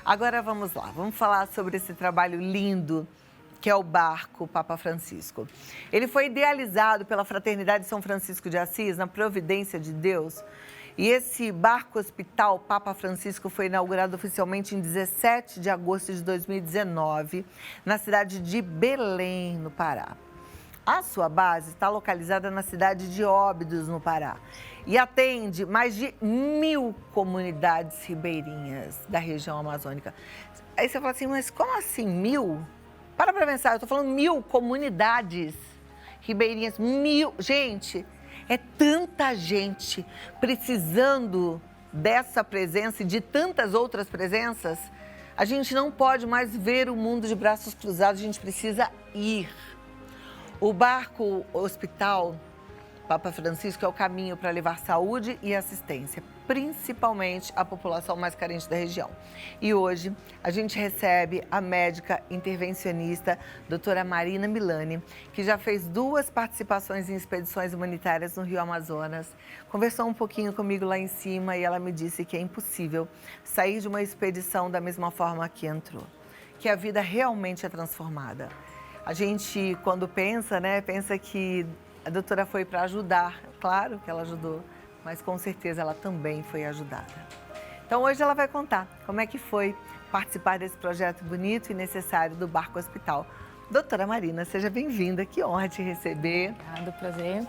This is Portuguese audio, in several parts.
Agora vamos lá, vamos falar sobre esse trabalho lindo que é o barco Papa Francisco. Ele foi idealizado pela Fraternidade São Francisco de Assis, na providência de Deus. E esse barco hospital Papa Francisco foi inaugurado oficialmente em 17 de agosto de 2019, na cidade de Belém, no Pará. A sua base está localizada na cidade de Óbidos, no Pará, e atende mais de 1.000 comunidades ribeirinhas da região amazônica. Aí você fala assim, mas como assim 1.000? Para pensar, eu estou falando 1.000 comunidades ribeirinhas, 1.000. Gente, é tanta gente precisando dessa presença e de tantas outras presenças. A gente não pode mais ver o mundo de braços cruzados, a gente precisa ir. O barco hospital Papa Francisco é o caminho para levar saúde e assistência, principalmente à população mais carente da região. E hoje a gente recebe a médica intervencionista, doutora Marina Milani, que já fez 2 participações em expedições humanitárias no Rio Amazonas. Conversou um pouquinho comigo lá em cima e ela me disse que é impossível sair de uma expedição da mesma forma que entrou, que a vida realmente é transformada. A gente, quando pensa, pensa que a doutora foi para ajudar, claro que ela ajudou, mas com certeza ela também foi ajudada. Então hoje ela vai contar como é que foi participar desse projeto bonito e necessário do Barco Hospital. Doutora Marina, seja bem-vinda, que honra te receber. Obrigada, prazer.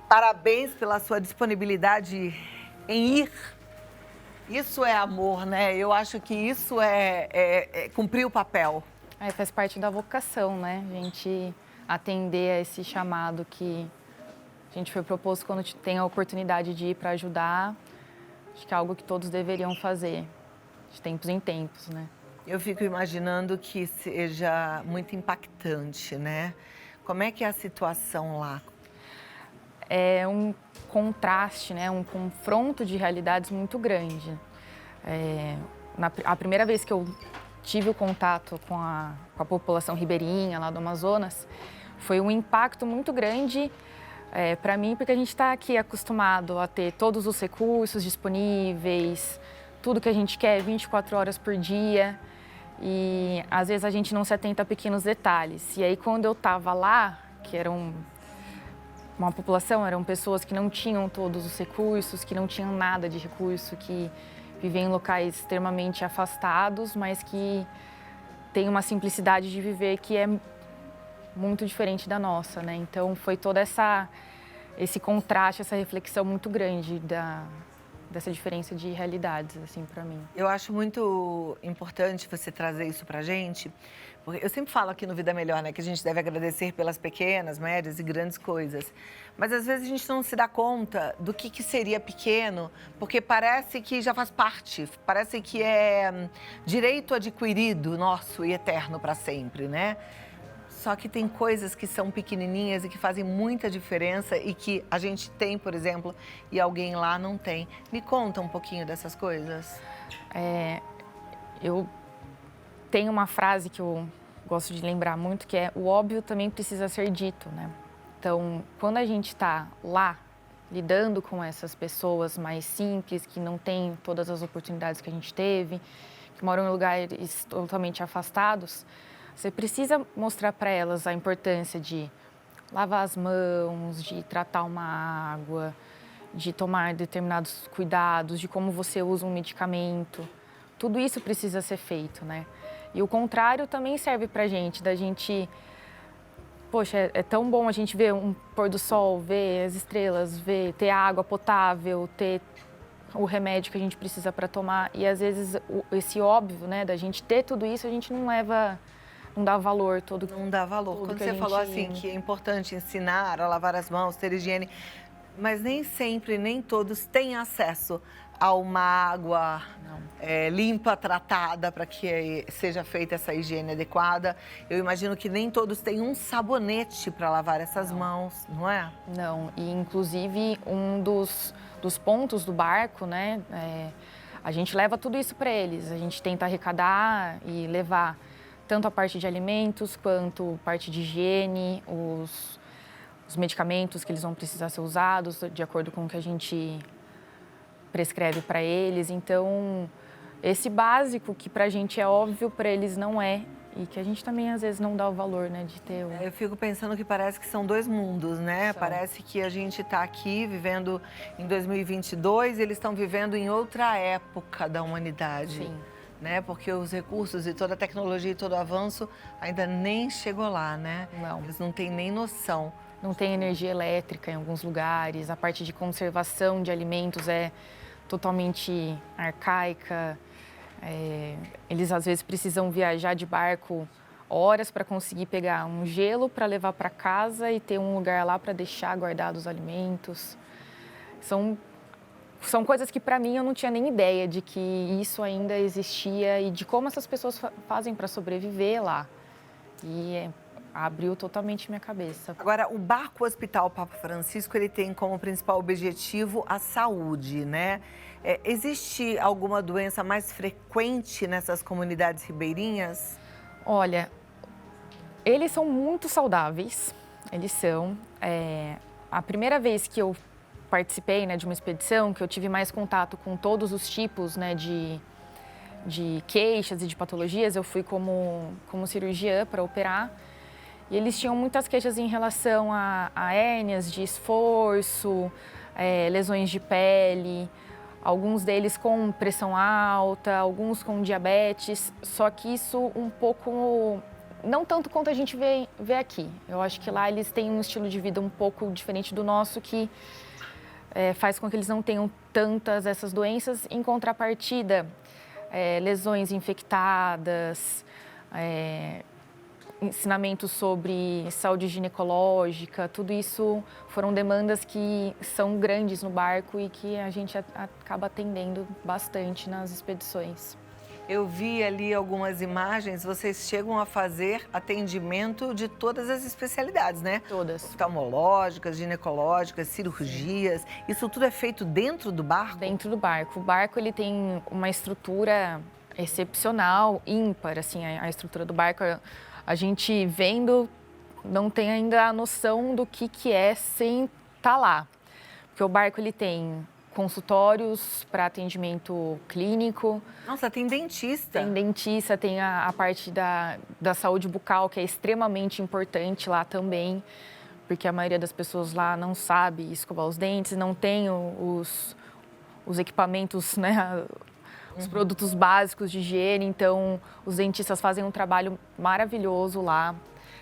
Parabéns pela sua disponibilidade em ir. Isso é amor, né? Eu acho que isso é cumprir o papel. Faz parte da vocação, né? A gente atender a esse chamado que a gente foi proposto quando tem a oportunidade de ir para ajudar. Acho que é algo que todos deveriam fazer, de tempos em tempos, né? Eu fico imaginando que seja muito impactante, né? Como é que é a situação lá? É um contraste, né? Um confronto de realidades muito grande. A primeira vez que eu tive o contato com a população ribeirinha lá do Amazonas, foi um impacto muito grande para mim, porque a gente está aqui acostumado a ter todos os recursos disponíveis, tudo que a gente quer 24 horas por dia, e às vezes a gente não se atenta a pequenos detalhes. E aí quando eu estava lá, que era uma população, eram pessoas que não tinham todos os recursos, que não tinham nada de recurso, que viviam em locais extremamente afastados, mas que têm uma simplicidade de viver que é muito diferente da nossa, né? Então foi todo esse contraste, essa reflexão muito grande dessa diferença de realidades, assim, para mim. Eu acho muito importante você trazer isso pra gente, porque eu sempre falo aqui no Vida Melhor, né, que a gente deve agradecer pelas pequenas, médias e grandes coisas. Mas às vezes a gente não se dá conta do que seria pequeno, porque parece que já faz parte, parece que é direito adquirido nosso e eterno para sempre, né? Só que tem coisas que são pequenininhas e que fazem muita diferença e que a gente tem, por exemplo, e alguém lá não tem. Me conta um pouquinho dessas coisas. Eu tenho uma frase que eu gosto de lembrar muito, que é: o óbvio também precisa ser dito, né? Então, quando a gente está lá, lidando com essas pessoas mais simples, que não têm todas as oportunidades que a gente teve, que moram em lugares totalmente afastados, você precisa mostrar para elas a importância de lavar as mãos, de tratar uma água, de tomar determinados cuidados, de como você usa um medicamento. Tudo isso precisa ser feito, né? E o contrário também serve para a gente, da gente... Poxa, é tão bom a gente ver um pôr do sol, ver as estrelas, ter água potável, ter o remédio que a gente precisa para tomar. E às vezes esse óbvio, né, da gente ter tudo isso, a gente não dá valor todo. Não dá valor. Quando você falou assim que é importante ensinar a lavar as mãos, ter higiene, mas nem sempre, nem todos têm acesso a uma água limpa, tratada, para que seja feita essa higiene adequada. Eu imagino que nem todos têm um sabonete para lavar essas mãos, não é? Não, e inclusive um dos pontos do barco, né, a gente leva tudo isso para eles. A gente tenta arrecadar e levar tanto a parte de alimentos quanto parte de higiene, os medicamentos que eles vão precisar ser usados de acordo com o que a gente prescreve para eles. Então, esse básico que pra gente é óbvio, para eles não é. E que a gente também, às vezes, não dá o valor, né, de ter... Eu fico pensando que parece que são dois mundos, né? São. Parece que a gente está aqui vivendo em 2022 e eles estão vivendo em outra época da humanidade. Sim. Né? Porque os recursos e toda a tecnologia e todo o avanço ainda nem chegou lá, né? Não. Eles não têm nem noção. Não tem energia elétrica em alguns lugares, a parte de conservação de alimentos é totalmente arcaica. Eles às vezes precisam viajar de barco horas para conseguir pegar um gelo para levar para casa e ter um lugar lá para deixar guardados os alimentos. São coisas que para mim eu não tinha nem ideia de que isso ainda existia e de como essas pessoas fazem para sobreviver lá. E abriu totalmente minha cabeça. Agora, o Barco Hospital Papa Francisco, ele tem como principal objetivo a saúde, né? Existe alguma doença mais frequente nessas comunidades ribeirinhas? Olha, eles são muito saudáveis, eles são. A primeira vez que eu participei, né, de uma expedição, que eu tive mais contato com todos os tipos, né, de queixas e de patologias, eu fui como cirurgiã para operar. E eles tinham muitas queixas em relação a hérnias de esforço, lesões de pele, alguns deles com pressão alta, alguns com diabetes, só que isso um pouco, não tanto quanto a gente vê aqui. Eu acho que lá eles têm um estilo de vida um pouco diferente do nosso, que faz com que eles não tenham tantas essas doenças. Em contrapartida, lesões infectadas, ensinamentos sobre saúde ginecológica, tudo isso foram demandas que são grandes no barco e que a gente acaba atendendo bastante nas expedições. Eu vi ali algumas imagens, vocês chegam a fazer atendimento de todas as especialidades, né? Todas. Oftalmológicas, ginecológicas, cirurgias, isso tudo é feito dentro do barco? Dentro do barco. O barco ele tem uma estrutura excepcional, ímpar, assim, a estrutura do barco. A gente vendo não tem ainda a noção do que é sem estar lá. Porque o barco ele tem consultórios para atendimento clínico. Nossa, tem dentista. Tem dentista, tem a parte da saúde bucal, que é extremamente importante lá também, porque a maioria das pessoas lá não sabe escovar os dentes, não tem os equipamentos, né? Os produtos básicos de higiene, então os dentistas fazem um trabalho maravilhoso lá.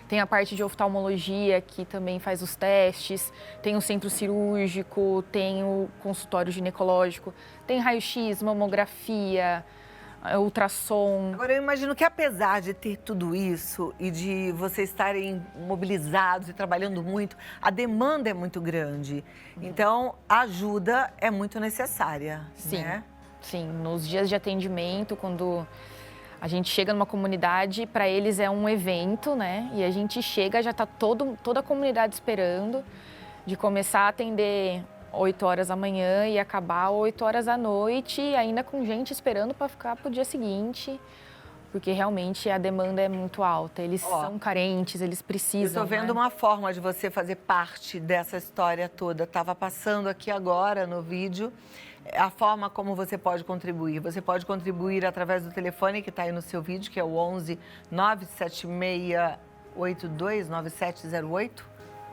Tem a parte de oftalmologia, que também faz os testes, tem o centro cirúrgico, tem o consultório ginecológico, tem raio-x, mamografia, ultrassom. Agora, eu imagino que apesar de ter tudo isso e de vocês estarem mobilizados e trabalhando muito, a demanda é muito grande. Então, a ajuda é muito necessária, Sim. né? Sim, nos dias de atendimento, quando a gente chega numa comunidade, para eles é um evento, né? E a gente chega, já está toda a comunidade esperando, de começar a atender 8 horas da manhã e acabar 8 horas da noite, ainda com gente esperando para ficar para o dia seguinte, porque realmente a demanda é muito alta. Eles são carentes, eles precisam. Eu estou vendo uma forma de você fazer parte dessa história toda. Estava passando aqui agora no vídeo a forma como você pode contribuir. Você pode contribuir através do telefone que está aí no seu vídeo, que é o 11 97682 9708.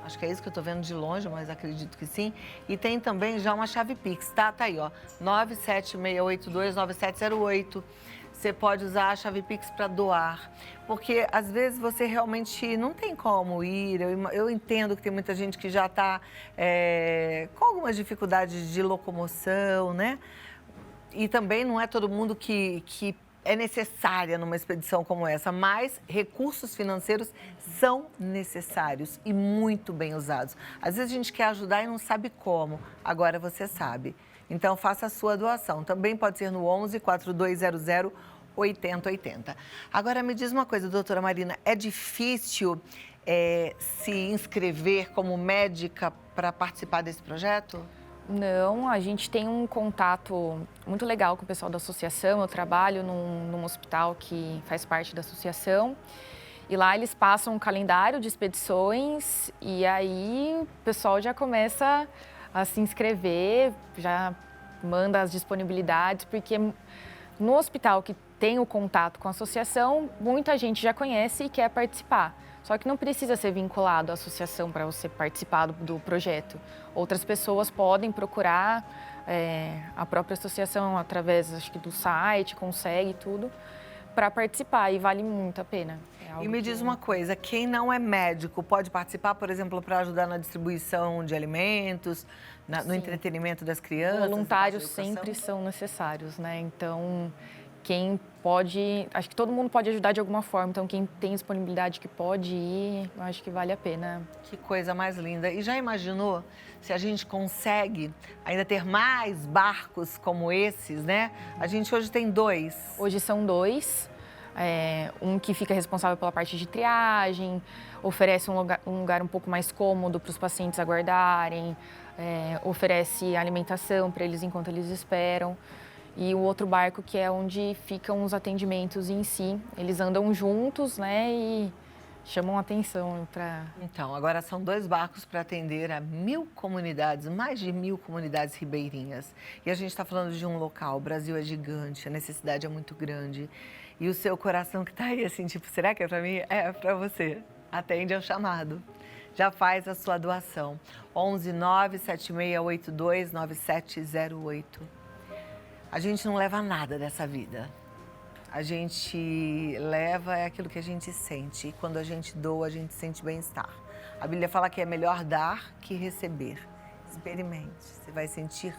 Acho que é isso que eu estou vendo de longe, mas acredito que sim. E tem também já uma chave Pix, tá? Tá aí, ó, 97682 9708. Você pode usar a chave Pix para doar, porque às vezes você realmente não tem como ir. Eu entendo que tem muita gente que já está com algumas dificuldades de locomoção, né? E também não é todo mundo que é necessária numa expedição como essa, mas recursos financeiros são necessários e muito bem usados. Às vezes a gente quer ajudar e não sabe como, agora você sabe. Então, faça a sua doação. Também pode ser no 11 4200 8080. Agora, me diz uma coisa, doutora Marina, é difícil se inscrever como médica para participar desse projeto? Não, a gente tem um contato muito legal com o pessoal da associação. Eu trabalho num hospital que faz parte da associação. E lá eles passam um calendário de expedições e aí o pessoal já começa a se inscrever, já manda as disponibilidades, porque no hospital que tem o contato com a associação, muita gente já conhece e quer participar. Só que não precisa ser vinculado à associação para você participar do projeto. Outras pessoas podem procurar a própria associação através, acho que do site, consegue tudo, para participar e vale muito a pena. E me diz uma coisa, quem não é médico pode participar, por exemplo, para ajudar na distribuição de alimentos, no entretenimento das crianças? Voluntários sempre são necessários, né? Então, quem pode, acho que todo mundo pode ajudar de alguma forma, então quem tem disponibilidade que pode ir, eu acho que vale a pena. Que coisa mais linda. E já imaginou se a gente consegue ainda ter mais barcos como esses, né? A gente hoje tem 2. Hoje são 2. Um que fica responsável pela parte de triagem, oferece um lugar um pouco mais cômodo para os pacientes aguardarem, oferece alimentação para eles enquanto eles esperam. E o outro barco que é onde ficam os atendimentos em si. Eles andam juntos, né, e chamam atenção para... Então, agora são 2 barcos para atender a 1.000 comunidades, mais de 1.000 comunidades ribeirinhas. E a gente está falando de um local, o Brasil é gigante, a necessidade é muito grande. E o seu coração que está aí, assim, tipo, será que é para mim? É para você. Atende ao chamado. Já faz a sua doação. 11 97682 9708. A gente não leva nada dessa vida. A gente leva aquilo que a gente sente. E quando a gente doa, a gente sente bem-estar. A Bíblia fala que é melhor dar que receber. Experimente. Você vai sentir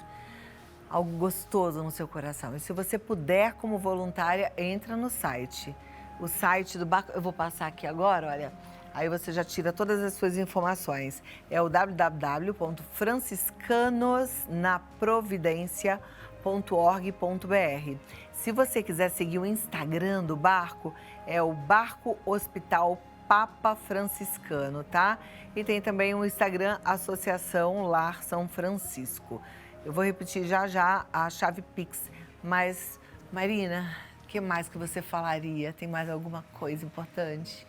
algo gostoso no seu coração. E se você puder, como voluntária, entra no site. O site do barco, eu vou passar aqui agora, olha. Aí você já tira todas as suas informações. É o www.franciscanosnaprovidencia.org.br. Se você quiser seguir o Instagram do barco, é o Barco Hospital Papa Franciscano, tá? E tem também o Instagram Associação Lar São Francisco. Eu vou repetir já a chave Pix, mas, Marina, o que mais que você falaria? Tem mais alguma coisa importante?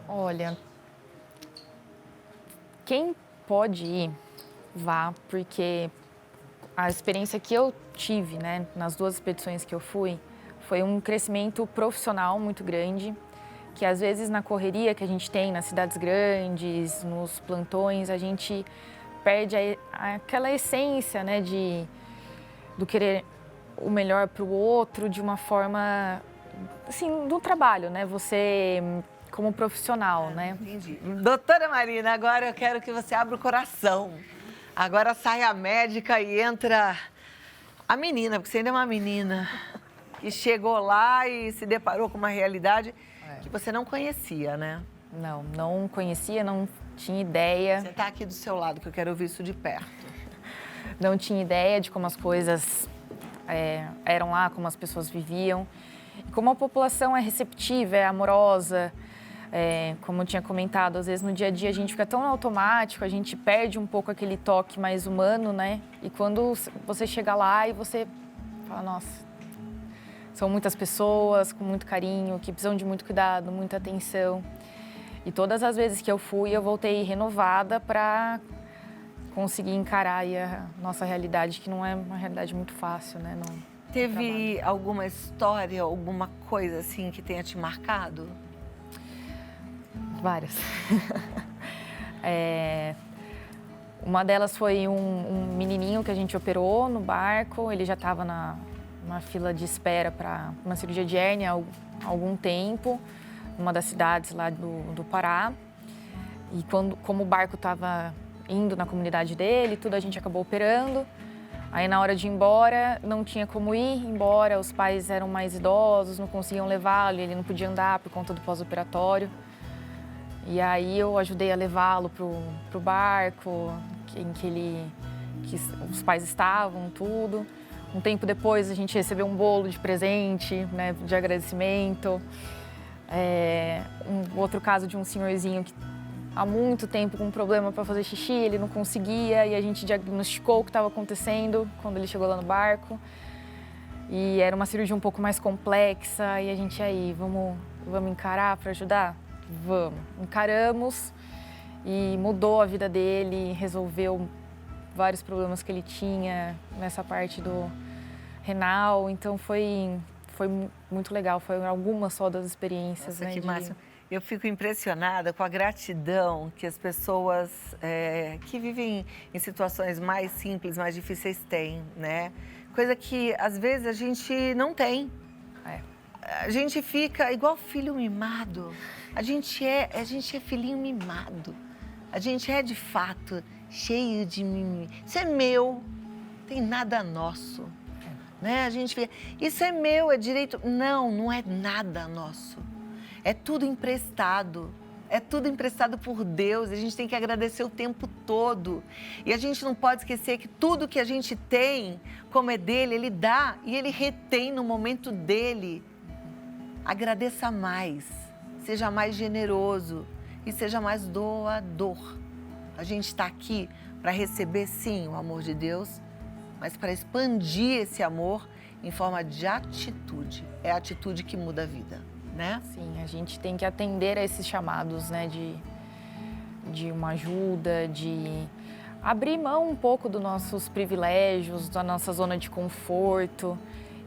Olha, quem pode ir, vá, porque a experiência que eu tive, né, nas 2 expedições que eu fui, foi um crescimento profissional muito grande, que às vezes na correria que a gente tem nas cidades grandes, nos plantões, a gente perde aquela essência, né, do querer o melhor para o outro de uma forma, assim, no trabalho, né, você como profissional, né. Entendi. Doutora Marina, agora eu quero que você abra o coração. Agora sai a médica e entra a menina, porque você ainda é uma menina, que chegou lá e se deparou com uma realidade que você não conhecia, né? Não conhecia, não tinha ideia. Você está aqui do seu lado, que eu quero ouvir isso de perto. Não tinha ideia de como as coisas eram lá, como as pessoas viviam. E como a população é receptiva, é amorosa, como eu tinha comentado, às vezes no dia a dia a gente fica tão no automático, a gente perde um pouco aquele toque mais humano, né? E quando você chega lá e você fala, nossa, são muitas pessoas com muito carinho, que precisam de muito cuidado, muita atenção. E todas as vezes que eu fui, eu voltei renovada para conseguir encarar aí a nossa realidade, que não é uma realidade muito fácil, né? Teve alguma história, alguma coisa assim que tenha te marcado? Várias. Uma delas foi um menininho que a gente operou no barco, ele já estava numa fila de espera para uma cirurgia de hérnia há algum tempo, numa das cidades lá do Pará. E como o barco estava indo na comunidade dele, tudo, a gente acabou operando. Aí na hora de ir embora, não tinha como ir embora, os pais eram mais idosos, não conseguiam levá-lo, ele não podia andar por conta do pós-operatório. E aí eu ajudei a levá-lo pro barco, em que os pais estavam, tudo. Um tempo depois a gente recebeu um bolo de presente, né, de agradecimento. Um outro caso de um senhorzinho que há muito tempo com um problema para fazer xixi, ele não conseguia e a gente diagnosticou o que estava acontecendo quando ele chegou lá no barco. E era uma cirurgia um pouco mais complexa e a gente aí, vamos encarar para ajudar? Vamos. Encaramos e mudou a vida dele, resolveu vários problemas que ele tinha nessa parte do renal, então foi foi muito legal, foi algumas só das experiências. Nossa, né, que de... máximo. Eu fico impressionada com a gratidão que as pessoas que vivem em situações mais simples, mais difíceis têm, né? Coisa que, às vezes, a gente não tem. A gente fica igual filho mimado. A gente é filhinho mimado. A gente é, de fato, cheio de mimimi. Isso é meu, tem nada nosso. Né? A gente fica, isso é meu, é direito. Não, não é nada nosso. É tudo emprestado. É tudo emprestado por Deus. A gente tem que agradecer o tempo todo. E a gente não pode esquecer que tudo que a gente tem, como é dele, ele dá e ele retém no momento dele. Agradeça mais, seja mais generoso e seja mais doador. A gente está aqui para receber, sim, o amor de Deus, mas para expandir esse amor em forma de atitude. É a atitude que muda a vida, né? Sim, a gente tem que atender a esses chamados, né, de uma ajuda, de abrir mão um pouco dos nossos privilégios, da nossa zona de conforto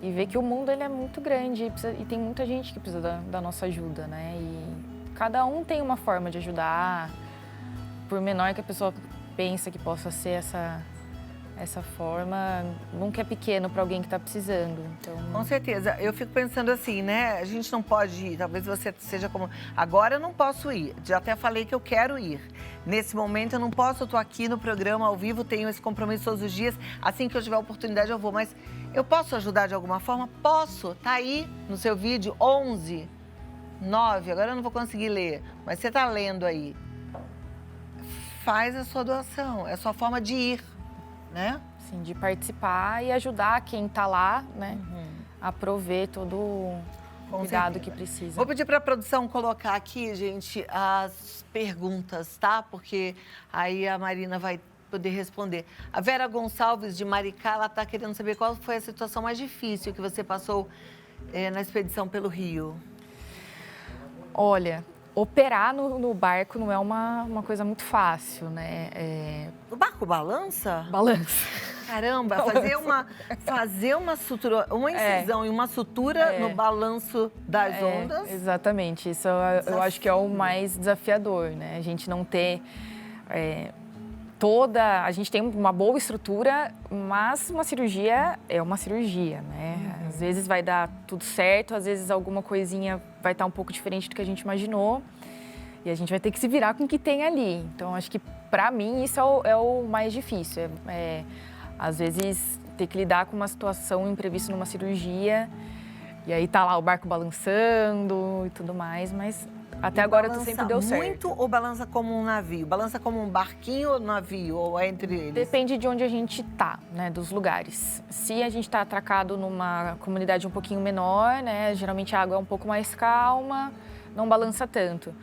e ver que o mundo ele é muito grande e tem muita gente que precisa da nossa ajuda, né? E cada um tem uma forma de ajudar, por menor que a pessoa pensa que possa ser essa forma, nunca é pequeno para alguém que está precisando. Então... Com certeza. Eu fico pensando assim, né? A gente não pode ir, talvez você seja como... Agora eu não posso ir, já até falei que eu quero ir. Nesse momento eu não posso, eu estou aqui no programa ao vivo, tenho esse compromisso todos os dias. Assim que eu tiver oportunidade eu vou, mas eu posso ajudar de alguma forma? Posso. Tá aí no seu vídeo, 11, 9, agora eu não vou conseguir ler, mas você está lendo aí. Faz a sua doação, é a sua forma de ir. Né? Sim, de participar e ajudar quem está lá, né? A prover todo o cuidado que precisa. Vou pedir para a produção colocar aqui, gente, as perguntas, tá? Porque aí a Marina vai poder responder. A Vera Gonçalves, de Maricá, ela está querendo saber qual foi a situação mais difícil que você passou na expedição pelo Rio. Olha... Operar no barco não é uma coisa muito fácil, né? O barco balança? Balança. Caramba, fazer uma sutura, uma incisão e uma sutura no balanço das ondas. Exatamente, isso eu acho que é o mais desafiador, né? A gente não ter a gente tem uma boa estrutura, mas uma cirurgia é uma cirurgia, né? Às vezes vai dar tudo certo, às vezes alguma coisinha vai estar um pouco diferente do que a gente imaginou e a gente vai ter que se virar com o que tem ali. Então, acho que para mim isso é o mais difícil. Às vezes ter que lidar com uma situação imprevista numa cirurgia e aí tá lá o barco balançando e tudo mais, mas até agora sempre deu certo. Muito ou balança como um navio? Balança como um barquinho ou navio? Ou é entre eles? Depende de onde a gente tá, né? Dos lugares. Se a gente tá atracado numa comunidade um pouquinho menor, né? Geralmente a água é um pouco mais calma, não balança tanto.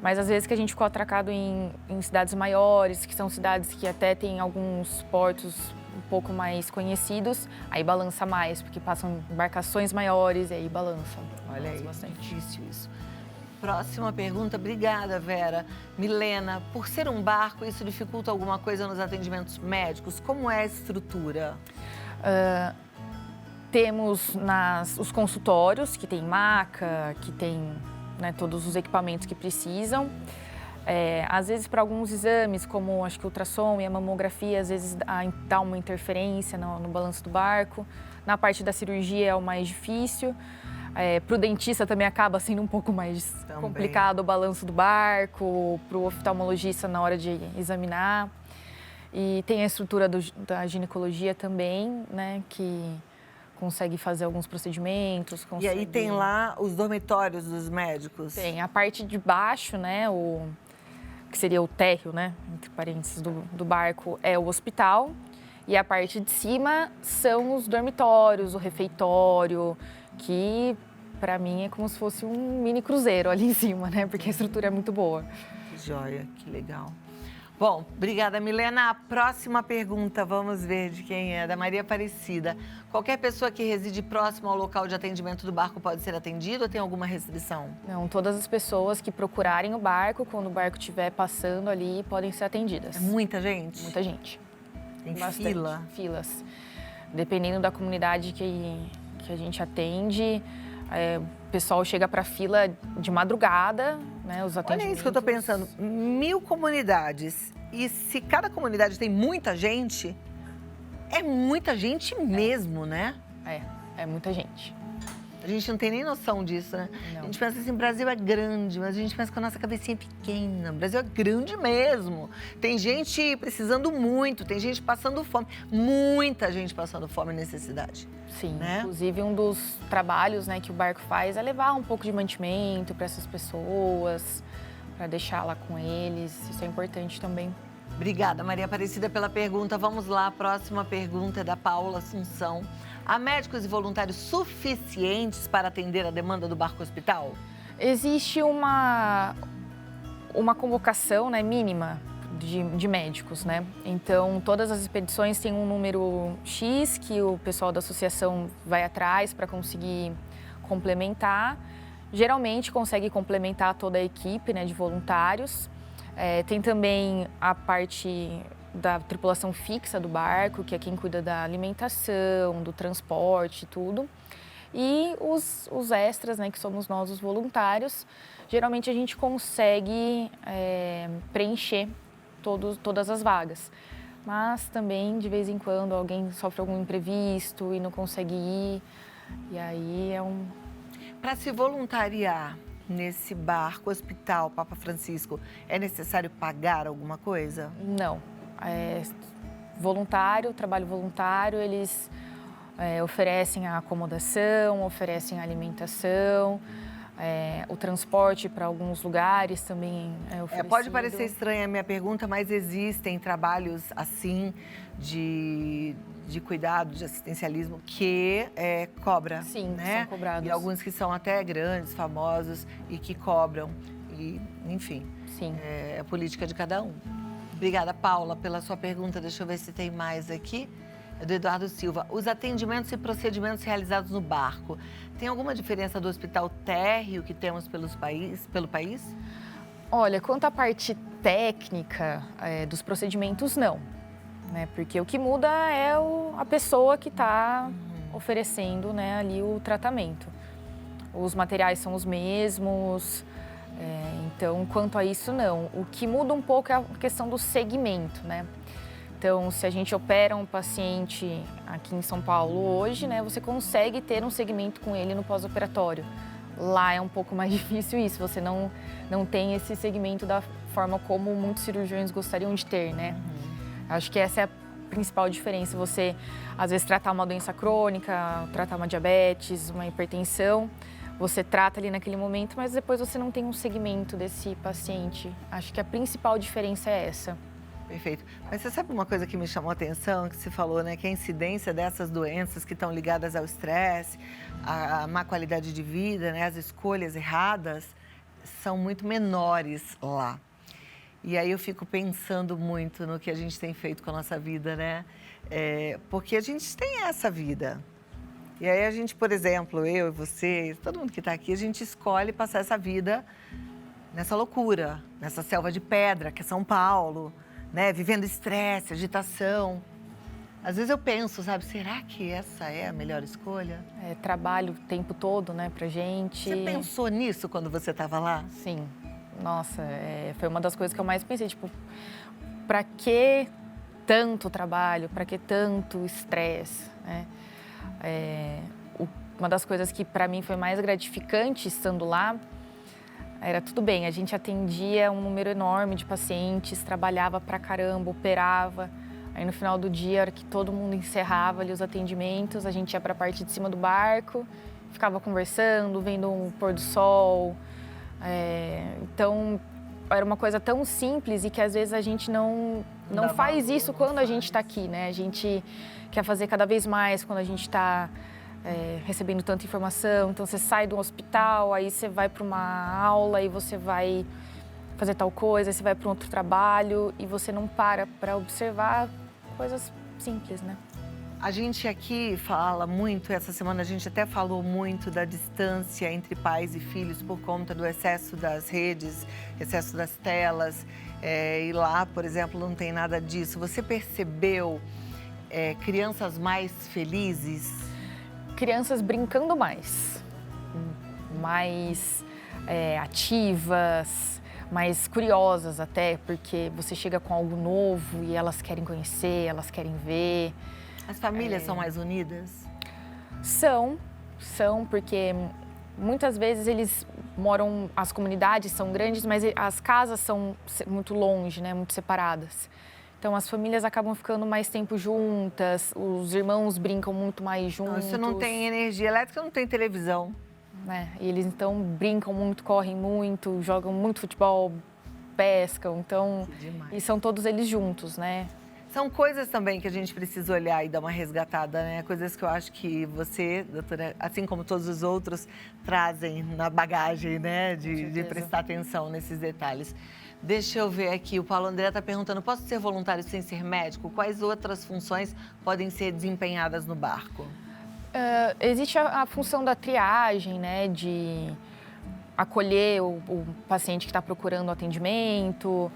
Mas às vezes que a gente ficou atracado em cidades maiores, que são cidades que até tem alguns portos um pouco mais conhecidos, aí balança mais, porque passam embarcações maiores e aí balança. Olha aí, bastante difícil isso. Próxima pergunta, obrigada, Vera. Milena, por ser um barco, isso dificulta alguma coisa nos atendimentos médicos? Como é a estrutura? Temos os consultórios, que tem maca, que tem, né, todos os equipamentos que precisam. Às vezes, para alguns exames, como acho que o ultrassom e a mamografia, às vezes dá uma interferência no balanço do barco. Na parte da cirurgia é o mais difícil. Para o dentista também acaba sendo um pouco mais complicado o balanço do barco, para o oftalmologista na hora de examinar. E tem a estrutura da ginecologia também, né, que consegue fazer alguns procedimentos. E aí tem lá os dormitórios dos médicos? Tem. A parte de baixo, né, que seria o térreo, né, entre parênteses, do barco, é o hospital. E a parte de cima são os dormitórios, o refeitório, que para mim é como se fosse um mini cruzeiro ali em cima, né? Porque a estrutura é muito boa. Que joia, que legal. Bom, obrigada, Milena. A próxima pergunta, vamos ver de quem é, da Maria Aparecida. Qualquer pessoa que reside próximo ao local de atendimento do barco pode ser atendida ou tem alguma restrição? Não, todas as pessoas que procurarem o barco, quando o barco estiver passando ali, podem ser atendidas. É muita gente? Muita gente. Tem bastante fila? Filas. Dependendo da comunidade que que a gente atende. O pessoal chega para fila de madrugada, né? Os atendimentos. Olha isso que eu estou pensando, 1000 comunidades. E se cada comunidade tem muita gente, é muita gente mesmo, né? É muita gente. A gente não tem nem noção disso, né? Não. A gente pensa assim, o Brasil é grande, mas a gente pensa que a nossa cabecinha é pequena. O Brasil é grande mesmo. Tem gente precisando muito, tem gente passando fome. Muita gente passando fome e necessidade. Sim, né? Inclusive um dos trabalhos, né, que o barco faz é levar um pouco de mantimento para essas pessoas, para deixá-la com eles. Isso é importante também. Obrigada, Maria Aparecida, pela pergunta. Vamos lá, a próxima pergunta é da Paula Assunção. Há médicos e voluntários suficientes para atender a demanda do barco hospital? Existe uma convocação, né, mínima de médicos, né? Então, todas as expedições têm um número X que o pessoal da associação vai atrás para conseguir complementar. Geralmente, consegue complementar toda a equipe, né, de voluntários. Tem também a parte da tripulação fixa do barco, que é quem cuida da alimentação, do transporte, tudo. E os extras, né, que somos nós, os voluntários, geralmente a gente consegue preencher todas as vagas. Mas também, de vez em quando, alguém sofre algum imprevisto e não consegue ir. E aí Para se voluntariar nesse barco hospital Papa Francisco, é necessário pagar alguma coisa? Não. Trabalho voluntário, eles oferecem a acomodação, oferecem a alimentação, o transporte para alguns lugares também é oferecido. Pode parecer estranha a minha pergunta, mas existem trabalhos assim de cuidado, de assistencialismo que cobra, Sim, né? são cobrados. E alguns que são até grandes, famosos e que cobram. E, enfim, Sim. É a política de cada um. Obrigada, Paula, pela sua pergunta. Deixa eu ver se tem mais aqui. É do Eduardo Silva. Os atendimentos e procedimentos realizados no barco, tem alguma diferença do hospital térreo que temos pelo país? Olha, quanto à parte técnica dos procedimentos, não. Né? Porque o que muda é a pessoa que está oferecendo, né, ali o tratamento. Os materiais são os mesmos. Então, quanto a isso, não. O que muda um pouco é a questão do segmento, né? Então, se a gente opera um paciente aqui em São Paulo hoje, né, você consegue ter um segmento com ele no pós-operatório. Lá é um pouco mais difícil isso, você não tem esse segmento da forma como muitos cirurgiões gostariam de ter, né? Acho que essa é a principal diferença. Você, às vezes, tratar uma doença crônica, tratar uma diabetes, uma hipertensão, você trata ali naquele momento, mas depois você não tem um segmento desse paciente. Acho que a principal diferença é essa. Perfeito. Mas você sabe uma coisa que me chamou a atenção, que você falou, né? Que a incidência dessas doenças que estão ligadas ao estresse, à má qualidade de vida, né? As escolhas erradas, são muito menores lá. E aí eu fico pensando muito no que a gente tem feito com a nossa vida, né? Porque a gente tem essa vida. E aí a gente, por exemplo, eu e você, todo mundo que está aqui, a gente escolhe passar essa vida nessa loucura, nessa selva de pedra, que é São Paulo, né? Vivendo estresse, agitação. Às vezes eu penso, sabe, será que essa é a melhor escolha? Trabalho o tempo todo, né, pra gente. Você pensou nisso quando você estava lá? Sim. Nossa, foi uma das coisas que eu mais pensei, tipo, pra que tanto trabalho, pra que tanto estresse, né? Uma das coisas que para mim foi mais gratificante estando lá era tudo bem, a gente atendia um número enorme de pacientes, trabalhava pra caramba, operava. Aí no final do dia, a hora que todo mundo encerrava ali os atendimentos, a gente ia para a parte de cima do barco, ficava conversando, vendo um pôr do sol. Então, era uma coisa tão simples e que às vezes a gente não faz isso quando a gente está aqui, né? A gente quer fazer cada vez mais quando a gente está recebendo tanta informação. Então, você sai do hospital, aí você vai para uma aula e você vai fazer tal coisa, você vai para um outro trabalho e você não para observar coisas simples, né? A gente aqui fala muito, essa semana a gente até falou muito da distância entre pais e filhos por conta do excesso das redes, excesso das telas. E lá, por exemplo, não tem nada disso. Você percebeu crianças mais felizes? crianças brincando mais ativas, mais curiosas até, porque você chega com algo novo e elas querem conhecer, elas querem ver. As famílias são mais unidas? São, porque muitas vezes eles moram, as comunidades são grandes, mas as casas são muito longe, né, muito separadas. Então as famílias acabam ficando mais tempo juntas, os irmãos brincam muito mais juntos. Se não tem energia elétrica, não tem televisão. E eles então brincam muito, correm muito, jogam muito futebol, pescam, então e são todos eles juntos, né? São coisas também que a gente precisa olhar e dar uma resgatada, né? Coisas que eu acho que você, doutora, assim como todos os outros, trazem na bagagem, né? De prestar atenção nesses detalhes. Deixa eu ver aqui, o Paulo André está perguntando, posso ser voluntário sem ser médico? Quais outras funções podem ser desempenhadas no barco? Existe a função da triagem, né? De acolher o paciente que está procurando atendimento,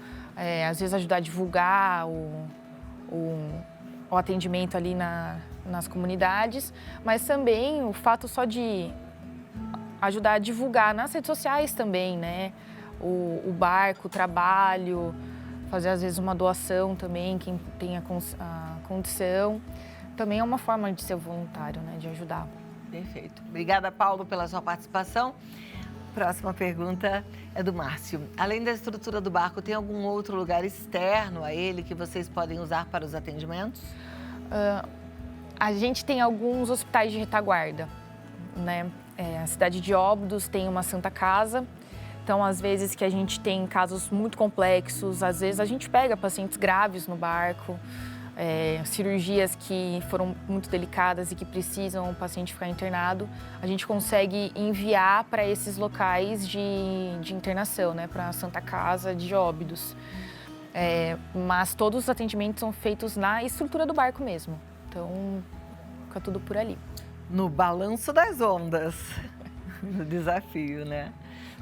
às vezes ajudar a divulgar o atendimento ali nas comunidades, mas também o fato só de ajudar a divulgar nas redes sociais também, né? O barco, o trabalho, fazer às vezes uma doação também, quem tem a condição. Também é uma forma de ser voluntário, né? De ajudar. Perfeito. Obrigada, Paulo, pela sua participação. Próxima pergunta é do Márcio. Além da estrutura do barco, tem algum outro lugar externo a ele que vocês podem usar para os atendimentos? A gente tem alguns hospitais de retaguarda, né? A cidade de Óbidos tem uma Santa Casa. Então, às vezes que a gente tem casos muito complexos, às vezes a gente pega pacientes graves no barco, cirurgias que foram muito delicadas e que precisam o paciente ficar internado, a gente consegue enviar para esses locais de internação, né, para a Santa Casa de Óbidos. Mas todos os atendimentos são feitos na estrutura do barco mesmo, então fica tudo por ali. No balanço das ondas, no desafio, né?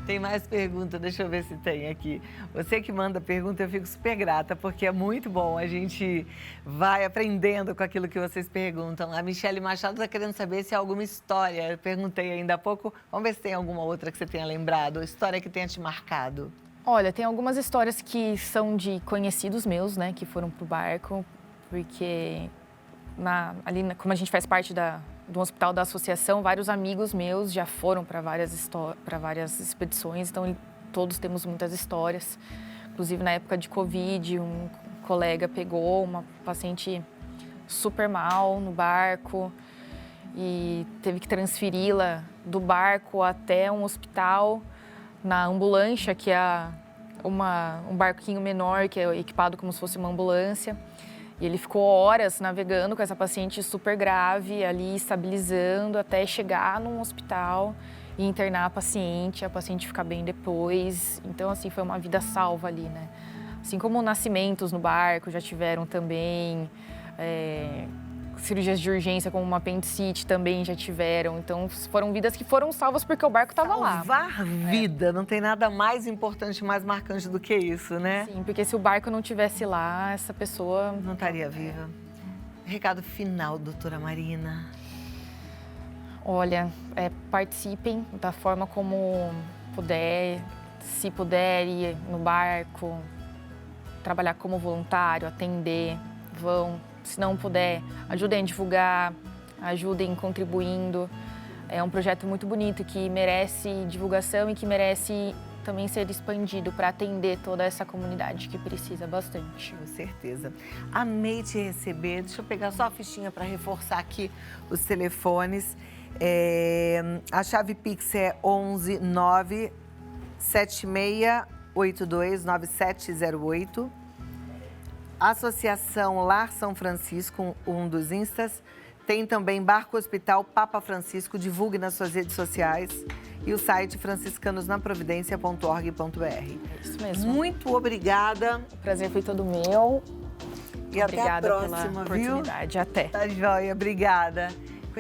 Tem mais pergunta, deixa eu ver se tem aqui. Você que manda pergunta, eu fico super grata, porque é muito bom. A gente vai aprendendo com aquilo que vocês perguntam. A Michele Machado está querendo saber se há alguma história. Eu perguntei ainda há pouco. Vamos ver se tem alguma outra que você tenha lembrado, história que tenha te marcado. Olha, tem algumas histórias que são de conhecidos meus, né, que foram pro barco, porque como a gente faz parte do hospital da associação, vários amigos meus já foram para várias expedições, então todos temos muitas histórias. Inclusive, na época de Covid, um colega pegou uma paciente super mal no barco e teve que transferi-la do barco até um hospital na ambulância, que é um barquinho menor, que é equipado como se fosse uma ambulância. E ele ficou horas navegando com essa paciente super grave, ali estabilizando, até chegar num hospital e internar a paciente ficar bem depois. Então, assim, foi uma vida salva ali, né? Assim como nascimentos no barco já tiveram também, cirurgias de urgência como uma apendicite também já tiveram. Então, foram vidas que foram salvas porque o barco estava lá. Salvar vida, não tem nada mais importante, mais marcante do que isso, né? Sim, porque se o barco não estivesse lá, essa pessoa... Não estaria viva. Recado final, doutora Marina. Olha, participem da forma como puder. Se puder ir no barco, trabalhar como voluntário, atender, vão. Se não puder, ajudem a divulgar, ajudem contribuindo. É um projeto muito bonito que merece divulgação e que merece também ser expandido para atender toda essa comunidade que precisa bastante. Com certeza. Amei te receber. Deixa eu pegar só a fichinha para reforçar aqui os telefones. A chave Pix é 11 9 7682 9708. Associação Lar São Francisco, um dos instas. Tem também Barco Hospital Papa Francisco, divulgue nas suas redes sociais. E o site franciscanosnaprovidencia.org.br. Isso mesmo. Muito obrigada. O prazer foi todo meu. E obrigada até a próxima, pela oportunidade. Viu? Até. Tá joia, obrigada.